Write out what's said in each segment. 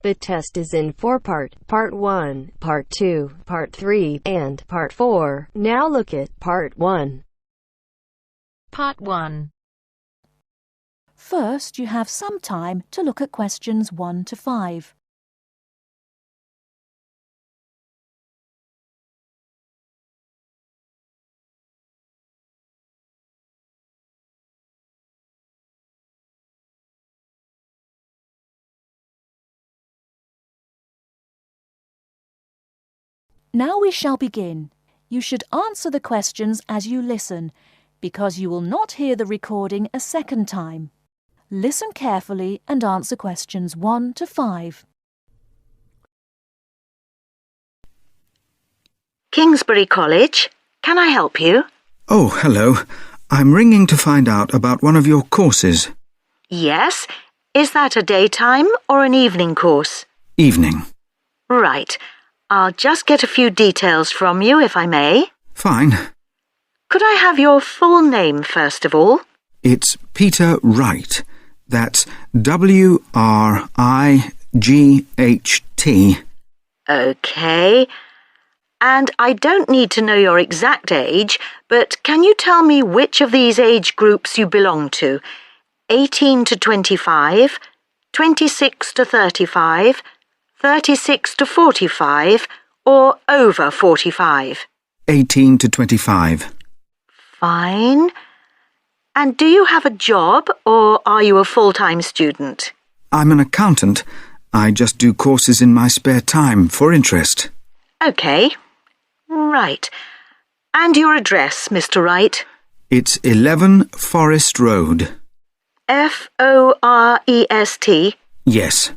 The test is in 4-part, Part 1, Part 2, Part 3, and Part 4. Now look at Part 1. Part 1. First, you have some time to look at questions 1 to 5. Now we shall begin. You should answer the questions as you listen, because you will not hear the recording a second time. Listen carefully and answer questions 1 to 5. Kingsbury College, can I help you? Oh, hello. I'm ringing to find out about one of your courses. Yes. Is that a daytime or an evening course? Evening. Right. I'll just get a few details from you, if I may. Fine. Could I have your full name, first of all? It's Peter Wright. That's W-R-I-G-H-T. OK. And I don't need to know your exact age, but can you tell me which of these age groups you belong to? 18 to 25, 26 to 35, 36 to 45, or over 45? 18 to 25. Fine. And do you have a job, or are you a full-time student? I'm an accountant. I just do courses in my spare time for interest. OK. Right. And your address, Mr. Wright? It's 11 Forest Road. F-O-R-E-S-T? Yes.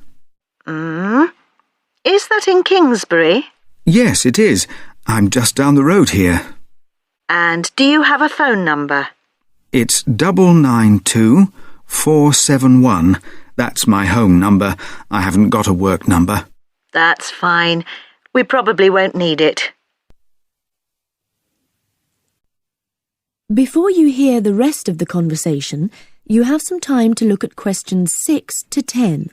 Is that in Kingsbury? Yes, it is. I'm just down the road here. And do you have a phone number? It's 992-471. That's my home number. I haven't got a work number. That's fine. We probably won't need it. Before you hear the rest of the conversation, you have some time to look at questions 6 to 10.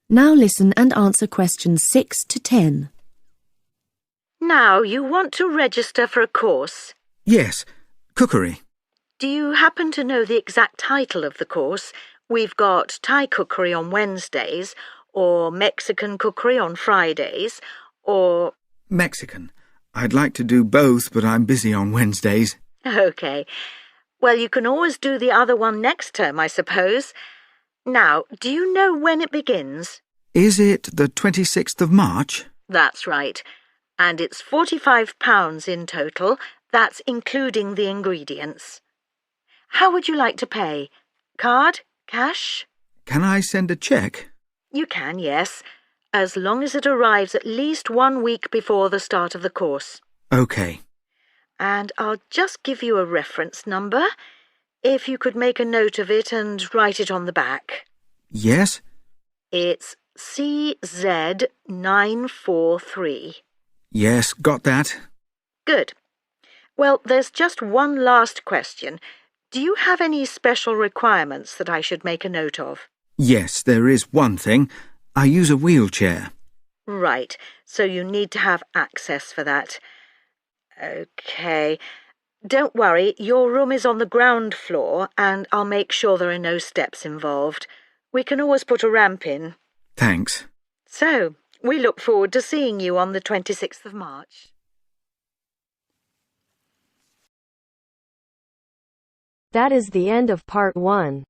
Now listen and answer questions 6 to 10. Now, you want to register for a course. Yes, cookery. Do you happen to know the exact title of the course? We've got Thai cookery on Wednesdays, or Mexican cookery on Fridays, or... Mexican. I'd like to do both, but I'm busy on Wednesdays. OK. Well, you can always do the other one next term, I suppose. Now, do you know when it begins? Is it the 26th of March? That's right. And it's £45 in total. That's including the ingredients. How would you like to pay? Card? Cash? Can I send a cheque? You can, yes, as long as it arrives at least 1 week before the start of the course. OK. And I'll just give you a reference number. If you could make a note of it and write it on the back. Yes? It's CZ943. Yes, got that. Good. Well, there's just one last question. Do you have any special requirements that I should make a note of? Yes, there is one thing. I use a wheelchair. Right, so you need to have access for that. OK. Don't worry, your room is on the ground floor and I'll make sure there are no steps involved. We can always put a ramp in. Thanks. So, we look forward to seeing you on the 26th of March. That is the end of Part 1.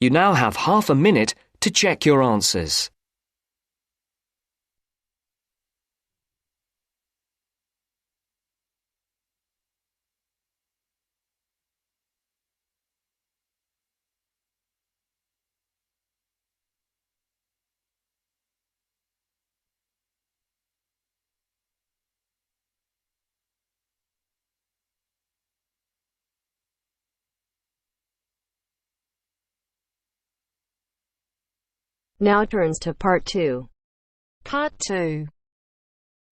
You now have half a minute to check your answers. Now turns to Part 2. Part 2.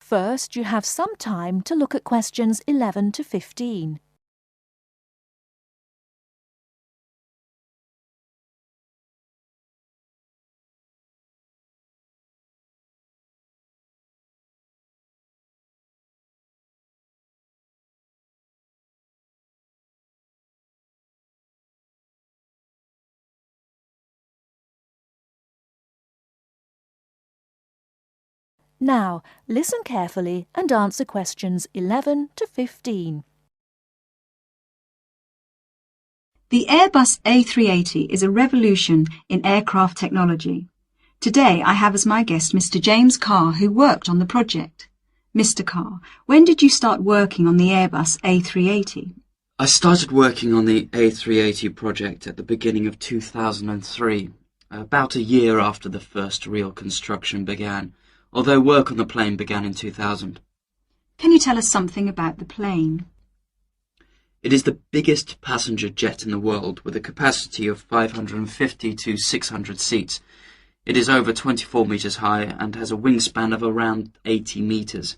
First, you have some time to look at questions 11 to 15. Now, listen carefully and answer questions 11 to 15. The Airbus A380 is a revolution in aircraft technology. Today I have as my guest Mr. James Carr, who worked on the project. Mr. Carr, when did you start working on the Airbus A380? I started working on the A380 project at the beginning of 2003, about a year after the first real construction began, although work on the plane began in 2000. Can you tell us something about the plane? It is the biggest passenger jet in the world, with a capacity of 550 to 600 seats. It is over 24 metres high and has a wingspan of around 80 metres.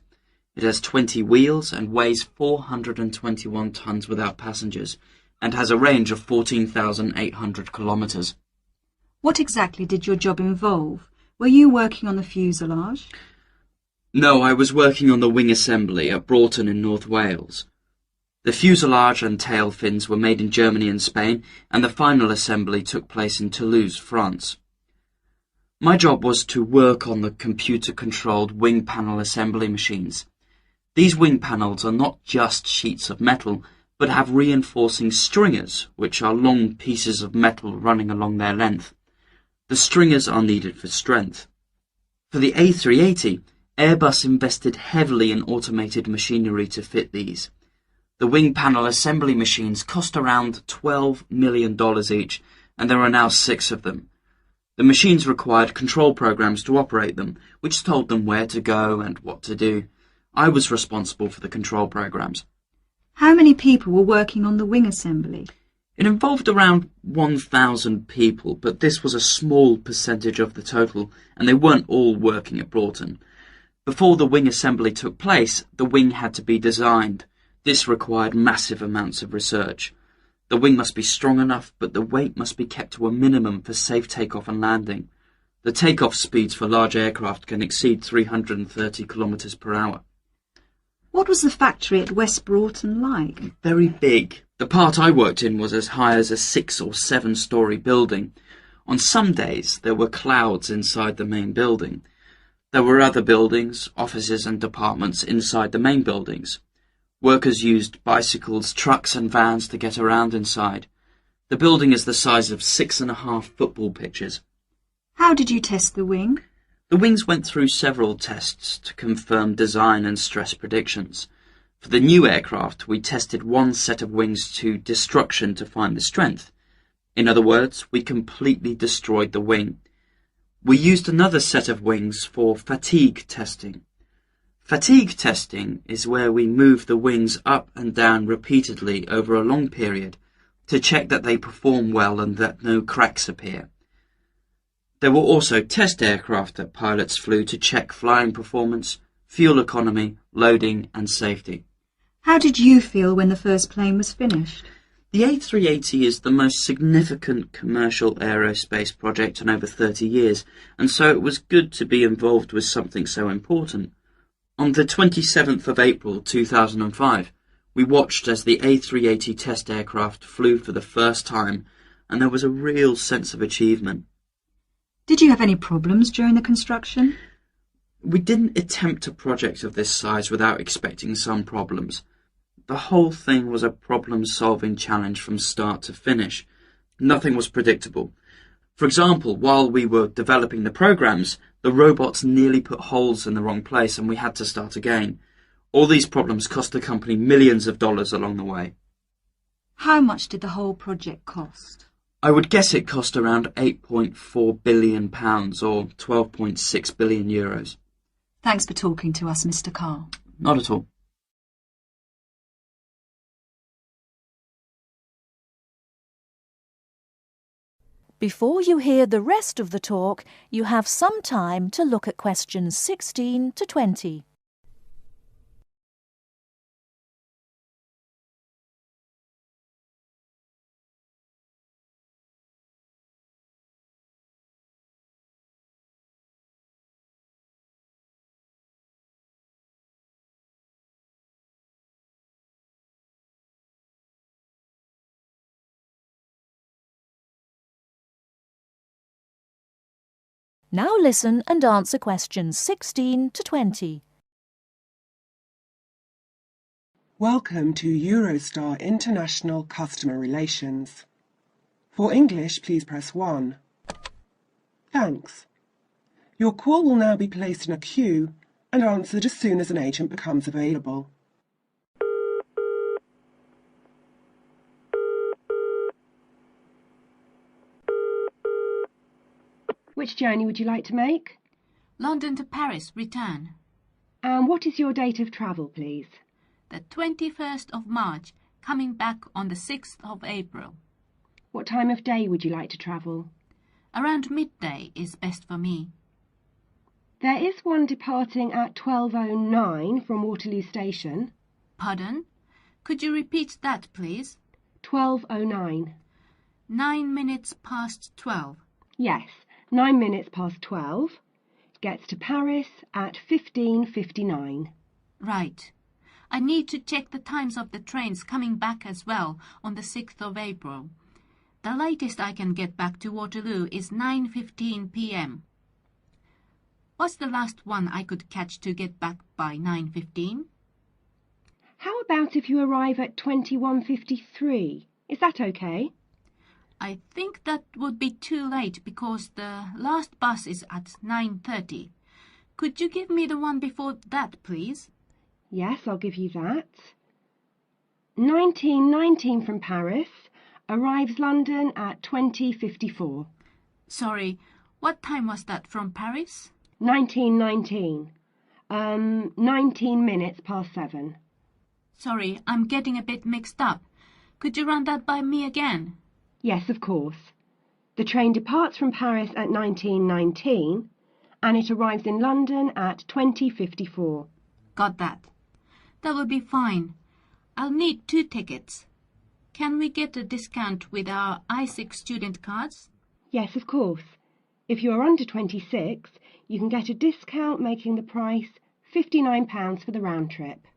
It has 20 wheels and weighs 421 tonnes without passengers, and has a range of 14,800 kilometres. What exactly did your job involve? Were you working on the fuselage? No, I was working on the wing assembly at Broughton in North Wales. The fuselage and tail fins were made in Germany and Spain, and the final assembly took place in Toulouse, France. My job was to work on the computer-controlled wing panel assembly machines. These wing panels are not just sheets of metal, but have reinforcing stringers, which are long pieces of metal running along their length. The stringers are needed for strength. For the A380, Airbus invested heavily in automated machinery to fit these. The wing panel assembly machines cost around $12 million each, and there are now 6 of them. The machines required control programs to operate them, which told them where to go and what to do. I was responsible for the control programs. How many people were working on the wing assembly? It involved around 1,000 people, but this was a small percentage of the total, and they weren't all working at Broughton. Before the wing assembly took place, the wing had to be designed. This required massive amounts of research. The wing must be strong enough, but the weight must be kept to a minimum for safe takeoff and landing. The takeoff speeds for large aircraft can exceed 330 kilometres per hour. What was the factory at West Broughton like? Very big. The part I worked in was as high as a 6- or 7-storey building. On some days there were clouds inside the main building. There were other buildings, offices and departments inside the main buildings. Workers used bicycles, trucks and vans to get around inside. The building is the size of 6.5 football pitches. How did you test the wing? The wings went through several tests to confirm design and stress predictions. For the new aircraft, we tested one set of wings to destruction to find the strength. In other words, we completely destroyed the wing. We used another set of wings for fatigue testing. Fatigue testing is where we move the wings up and down repeatedly over a long period to check that they perform well and that no cracks appear. There were also test aircraft that pilots flew to check flying performance, fuel economy, loading and safety. How did you feel when the first plane was finished? The A380 is the most significant commercial aerospace project in over 30 years, and so it was good to be involved with something so important. On the 27th of April 2005, we watched as the A380 test aircraft flew for the first time, and there was a real sense of achievement. Did you have any problems during the construction? We didn't attempt a project of this size without expecting some problems. The whole thing was a problem-solving challenge from start to finish. Nothing was predictable. For example, while we were developing the programs, the robots nearly put holes in the wrong place and we had to start again. All these problems cost the company millions of dollars along the way. How much did the whole project cost? I would guess it cost around £8.4 billion or 12.6 billion euros. Thanks for talking to us, Mr. Carr. Not at all. Before you hear the rest of the talk, you have some time to look at questions 16 to 20. Now listen and answer questions 16 to 20. Welcome to Eurostar International Customer Relations. For English, please press 1. Thanks. Your call will now be placed in a queue and answered as soon as an agent becomes available. Which journey would you like to make? London to Paris, return. And what is your date of travel, please? The 21st of March, coming back on the 6th of April. What time of day would you like to travel? Around midday is best for me. There is one departing at 12:09 from Waterloo Station. Pardon? Could you repeat that, please? 12:09. 9 minutes past 12. Yes, 9 minutes past 12. Gets to Paris at 15:59. Right. I need to check the times of the trains coming back as well on the 6th of April. The latest I can get back to Waterloo is 9:15 p.m. What's the last one I could catch to get back by 9:15? How about if you arrive at 21:53? Is that okay? I think that would be too late because the last bus is at 9:30. Could you give me the one before that, please? Yes, I'll give you that. 1919 from Paris arrives London at 20:54. Sorry, what time was that from Paris? 1919. 19 minutes past 7. Sorry, I'm getting a bit mixed up. Could you run that by me again? Yes, of course. The train departs from Paris at 1919 and it arrives in London at 20:54. Got that. That will be fine. I'll need 2 tickets. Can we get a discount with our I6 student cards? Yes, of course. If you are under 26, you can get a discount making the price £59 for the round trip.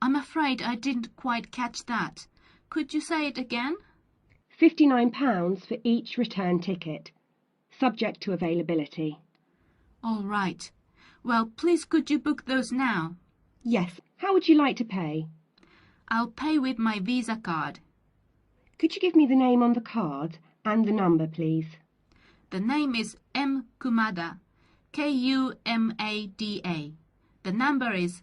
I'm afraid I didn't quite catch that. Could you say it again? £59 for each return ticket, subject to availability. All right. Well, please could you book those now? Yes. How would you like to pay? I'll pay with my Visa card. Could you give me the name on the card and the number, please? The name is M. Kumada, Kumada. The number is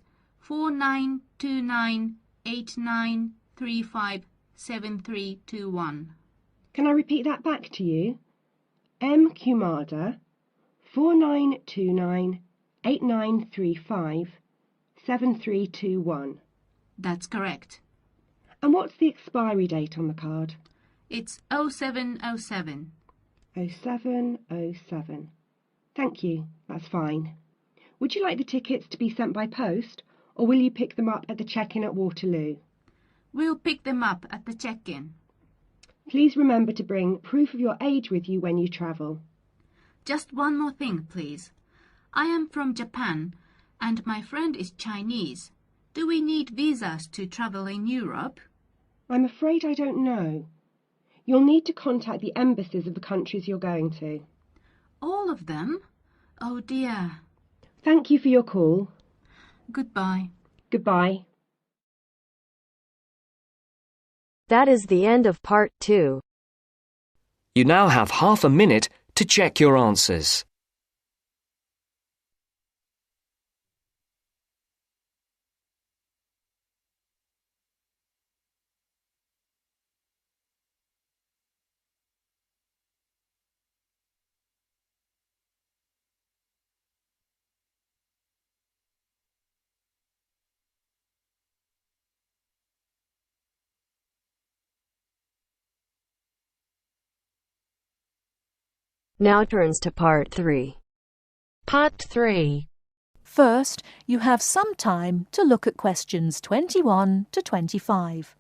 492989357321. Can I repeat that back to you? M. Kumada, 492989357321. That's correct. And what's the expiry date on the card? It's 0707. 0707. Thank you, that's fine. Would you like the tickets to be sent by post, or will you pick them up at the check-in at Waterloo? We'll pick them up at the check-in. Please remember to bring proof of your age with you when you travel. Just one more thing, please. I am from Japan, and my friend is Chinese. Do we need visas to travel in Europe? I'm afraid I don't know. You'll need to contact the embassies of the countries you're going to. All of them? Oh dear. Thank you for your call. Goodbye. Goodbye. That is the end of part 2. You now have half a minute to check your answers. Now turns to Part 3. Part 3. First, you have some time to look at questions 21 to 25.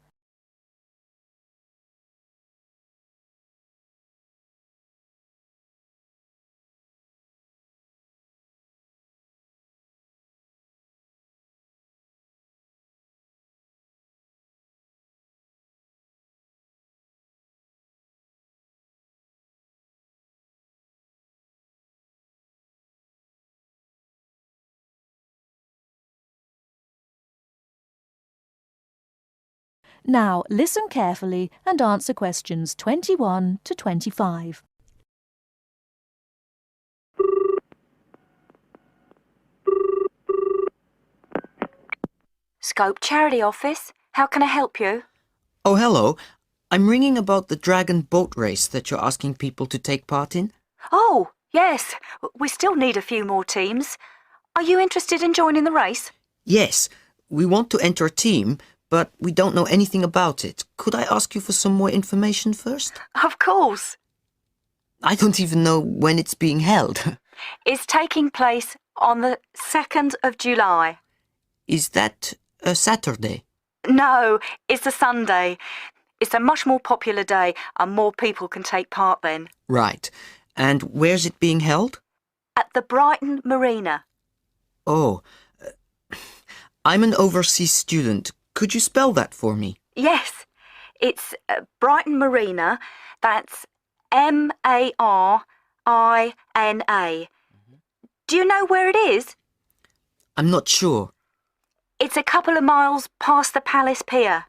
Now listen carefully and answer questions 21 to 25. Scope Charity Office. How can I help you? Oh, hello. I'm ringing about the Dragon boat race that you're asking people to take part in. Oh, yes. We still need a few more teams. Are you interested in joining the race? Yes, we want to enter a team, but we don't know anything about it. Could I ask you for some more information first? Of course. I don't even know when it's being held. It's taking place on the 2nd of July. Is that a Saturday? No, it's a Sunday. It's a much more popular day and more people can take part then. Right. And where's it being held? At the Brighton Marina. Oh, I'm an overseas student. Could you spell that for me? Yes, it's Brighton Marina. That's Marina. Do you know where it is? I'm not sure. It's a couple of miles past the Palace Pier.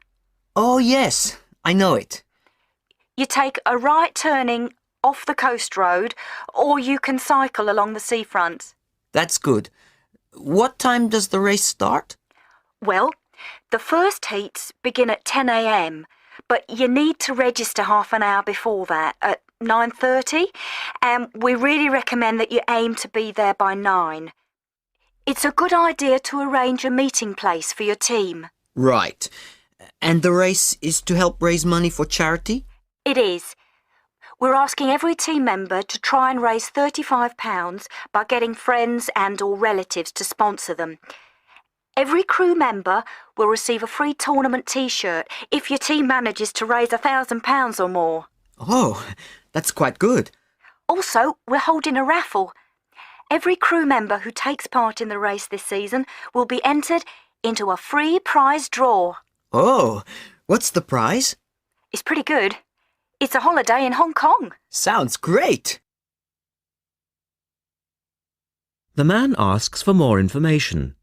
Oh, yes, I know it. You take a right turning off the coast road, or you can cycle along the seafront. That's good. What time does the race start? Well, the first heats begin at 10 a.m, but you need to register half an hour before that, at 9:30, and we really recommend that you aim to be there by 9. It's a good idea to arrange a meeting place for your team. Right. And the race is to help raise money for charity? It is. We're asking every team member to try and raise £35 by getting friends and or relatives to sponsor them. Every crew member will receive a free tournament T-shirt if your team manages to raise £1,000 or more. Oh, that's quite good. Also, we're holding a raffle. Every crew member who takes part in the race this season will be entered into a free prize draw. Oh, what's the prize? It's pretty good. It's a holiday in Hong Kong. Sounds great. The man asks for more information.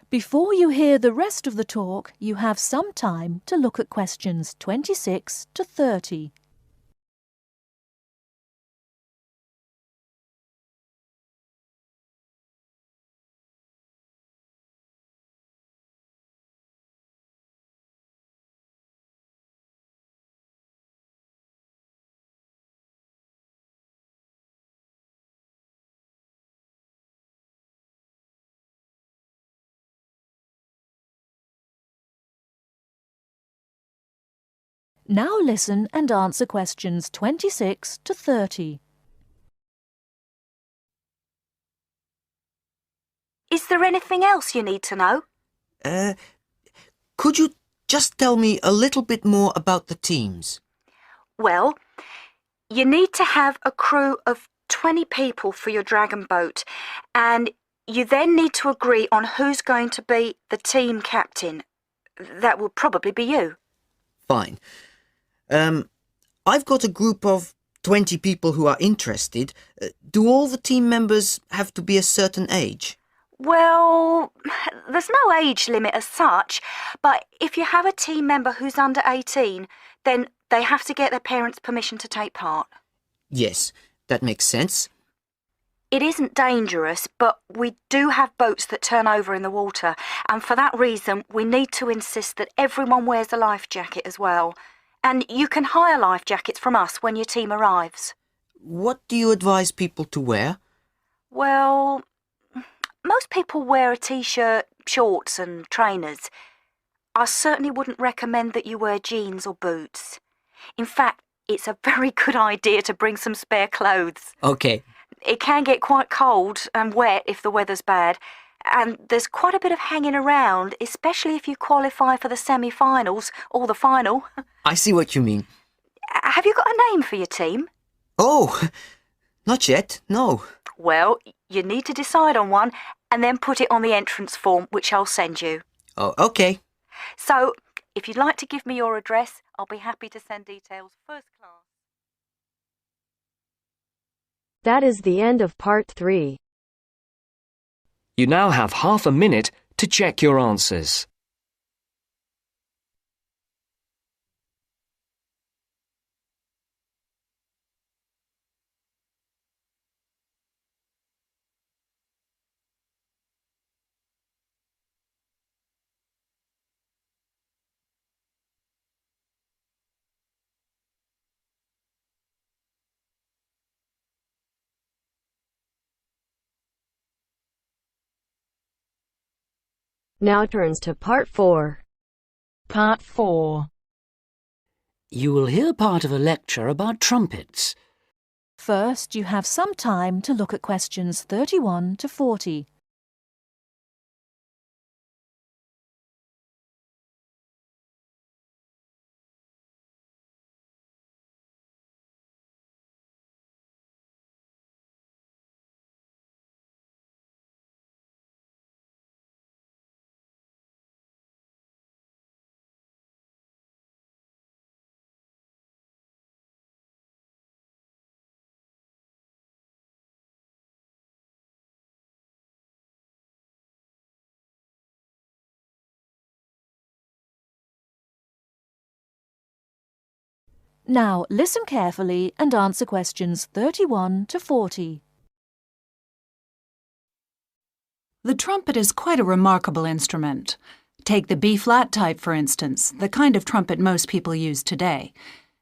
Before you hear the rest of the talk, you have some time to look at questions 26 to 30. Now listen and answer questions 26 to 30. Is there anything else you need to know? Could you just tell me a little bit more about the teams? Well, you need to have a crew of 20 people for your dragon boat, and you then need to agree on who's going to be the team captain. That will probably be you. Fine. I've got a group of 20 people who are interested. Do all the team members have to be a certain age? Well, there's no age limit as such, but if you have a team member who's under 18, then they have to get their parents' permission to take part. Yes, that makes sense. It isn't dangerous, but we do have boats that turn over in the water, and for that reason we need to insist that everyone wears a life jacket as well. And you can hire life jackets from us when your team arrives. What do you advise people to wear? Well, most people wear a T-shirt, shorts and trainers. I certainly wouldn't recommend that you wear jeans or boots. In fact, it's a very good idea to bring some spare clothes. Okay. It can get quite cold and wet if the weather's bad, and there's quite a bit of hanging around, especially if you qualify for the semi-finals or the final. I see what you mean. Have you got a name for your team? Oh, not yet, no. Well, you need to decide on one and then put it on the entrance form, which I'll send you. Oh, okay. So, if you'd like to give me your address, I'll be happy to send details first class. That is the end of part 3. You now have half a minute to check your answers. Now turns to part 4. Part 4. You will hear part of a lecture about trumpets. First, you have some time to look at questions 31 to 40. Now, listen carefully and answer questions 31 to 40. The trumpet is quite a remarkable instrument. Take the B-flat type, for instance, the kind of trumpet most people use today.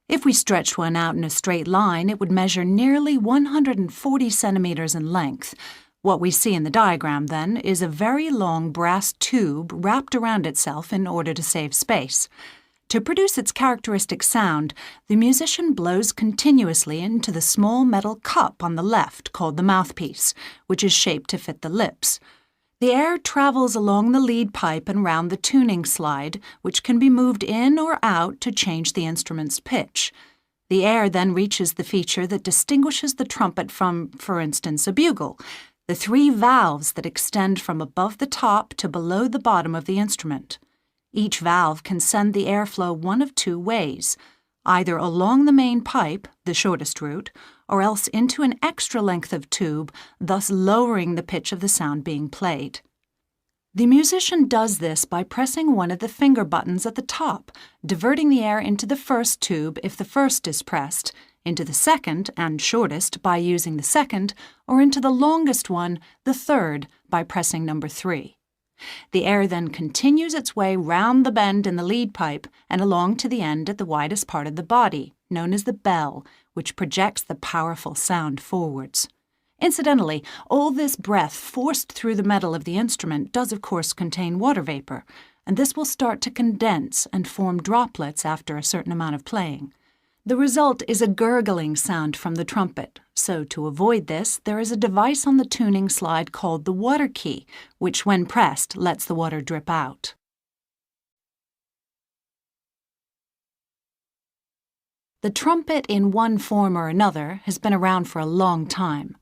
If we stretched one out in a straight line, it would measure nearly 140 centimeters in length. What we see in the diagram, then, is a very long brass tube wrapped around itself in order to save space. To produce its characteristic sound, the musician blows continuously into the small metal cup on the left called the mouthpiece, which is shaped to fit the lips. The air travels along the lead pipe and round the tuning slide, which can be moved in or out to change the instrument's pitch. The air then reaches the feature that distinguishes the trumpet from, for instance, a bugle, the 3 valves that extend from above the top to below the bottom of the instrument. Each valve can send the airflow one of 2 ways, either along the main pipe, the shortest route, or else into an extra length of tube, thus lowering the pitch of the sound being played. The musician does this by pressing one of the finger buttons at the top, diverting the air into the first tube if the first is pressed, into the second and shortest by using the second, or into the longest one, the third, by pressing number 3. The air then continues its way round the bend in the lead pipe and along to the end at the widest part of the body, known as the bell, which projects the powerful sound forwards. Incidentally, all this breath forced through the metal of the instrument does of course contain water vapor, and this will start to condense and form droplets after a certain amount of playing. The result is a gurgling sound from the trumpet, so to avoid this, there is a device on the tuning slide called the water key, which when pressed lets the water drip out. The trumpet in one form or another has been around for a long time.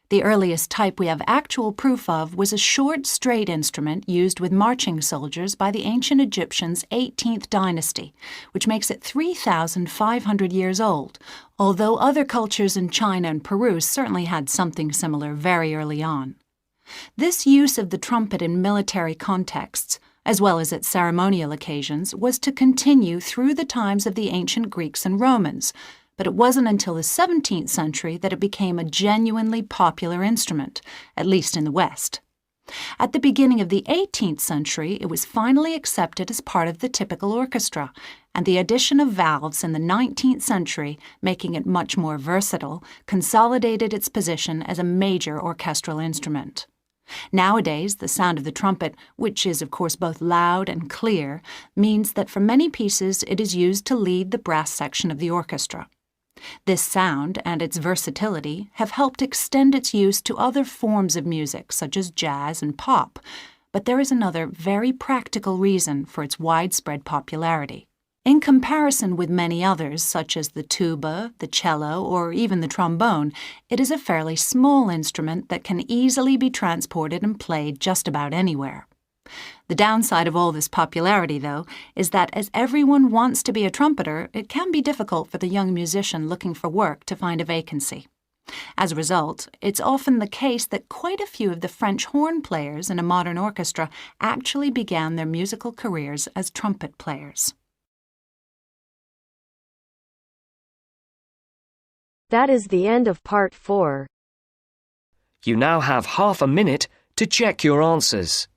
The earliest type we have actual proof of was a short, straight instrument used with marching soldiers by the ancient Egyptians' 18th dynasty, which makes it 3,500 years old, although other cultures in China and Peru certainly had something similar very early on. This use of the trumpet in military contexts, as well as at ceremonial occasions, was to continue through the times of the ancient Greeks and Romans, but it wasn't until the 17th century that it became a genuinely popular instrument, at least in the West. At the beginning of the 18th century, it was finally accepted as part of the typical orchestra, and the addition of valves in the 19th century, making it much more versatile, consolidated its position as a major orchestral instrument. Nowadays, the sound of the trumpet, which is of course both loud and clear, means that for many pieces it is used to lead the brass section of the orchestra. This sound and its versatility have helped extend its use to other forms of music such as jazz and pop, but there is another very practical reason for its widespread popularity. In comparison with many others, such as the tuba, the cello, or even the trombone, it is a fairly small instrument that can easily be transported and played just about anywhere. The downside of all this popularity, though, is that as everyone wants to be a trumpeter, it can be difficult for the young musician looking for work to find a vacancy. As a result, it's often the case that quite a few of the French horn players in a modern orchestra actually began their musical careers as trumpet players. That is the end of part 4. You now have half a minute to check your answers.